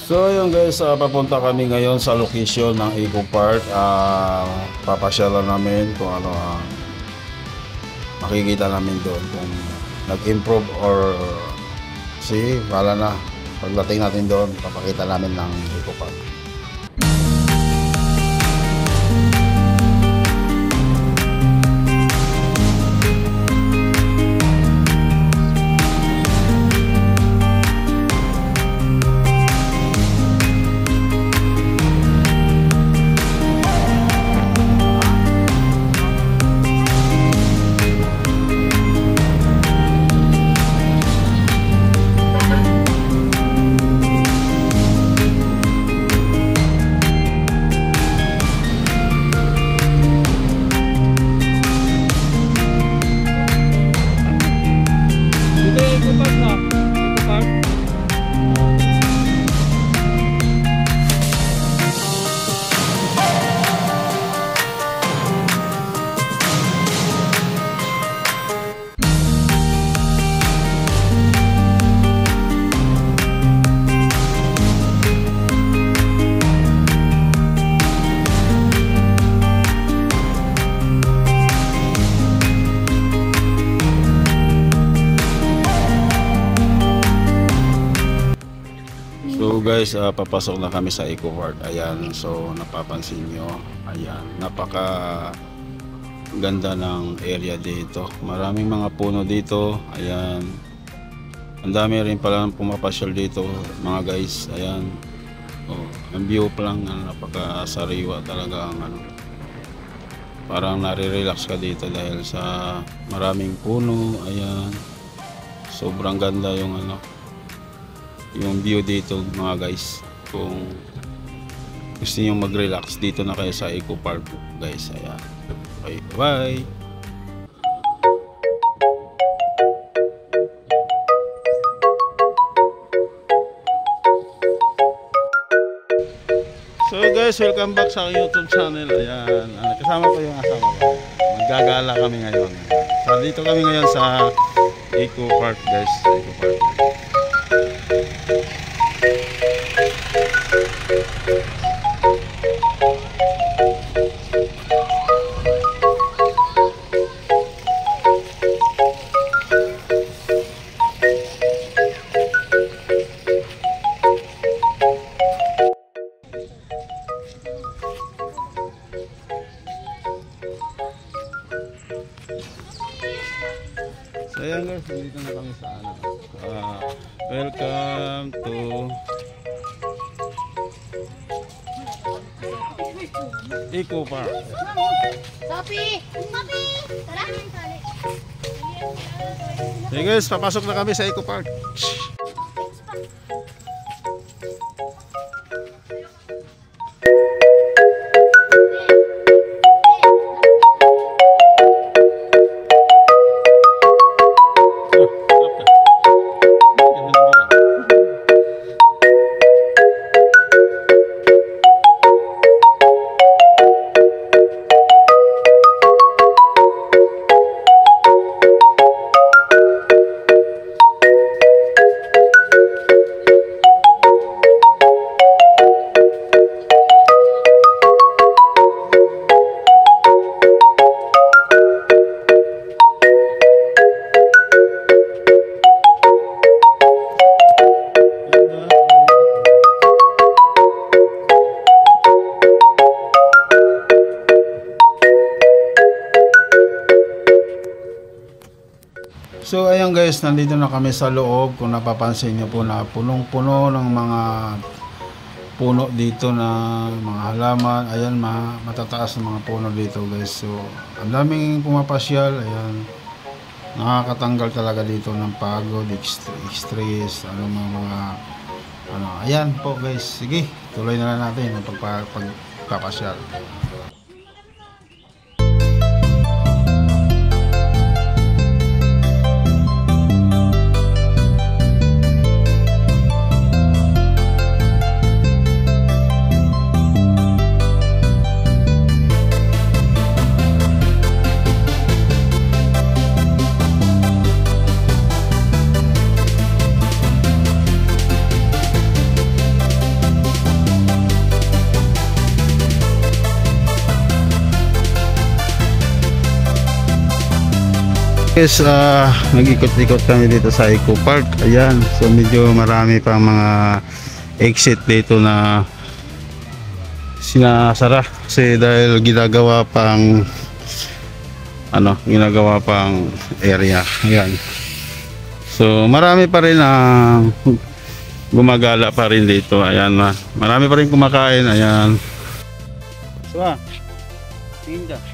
So yun guys, papunta kami ngayon sa location ng Eco Park. Papasyalan namin kung ano makikita namin doon, kung nag-improve or wala na. Pagdating natin doon, papakita namin ng Eco Park. So guys, papasok na kami sa Eco Park. Ayan, so napapansin nyo, ayan, napaka ganda ng area dito. Maraming mga puno dito. Ayan, ang dami rin pala pumapasyal dito mga guys. Ayan, ang view pa lang, napaka-sariwa talaga ang parang nare-relax ka dito dahil sa maraming puno. Ayan, sobrang ganda yung yung view dito mga guys. Kung gusto niyo mag-relax, dito na kayo sa Eco Park guys. Ayan, okay, bye. So guys, welcome back sa YouTube channel. Ayan, kasama ko yung asawa ko. Maggagala kami ngayon. So dito kami ngayon sa Eco Park guys. Eco Park. So ayan guys, dito na kami sa welcome to Eco Park. Papi! Papi! Tara! Hey guys, papasok na kami sa Eco Park. So ayan guys, nandito na kami sa loob. Kung napapansin nyo po na punong-puno ng mga puno dito na mga halaman. Ayan, matataas ng mga puno dito guys. So ang daming pumapasyal. Ayan, nakakatanggal talaga dito ng pagod, stress, mga ayan po guys. Sige, tuloy na lang natin ang pagpapasyal. Guys, nag-ikot-ikot kami dito sa Eco Park. Ayan, so medyo marami pang mga exit dito na sinasara kasi dahil ginagawa pang area. Ayan. So marami pa rin ang gumagala pa rin dito. Ayan, marami pa rin kumakain. Ayan. So, tingin dyan.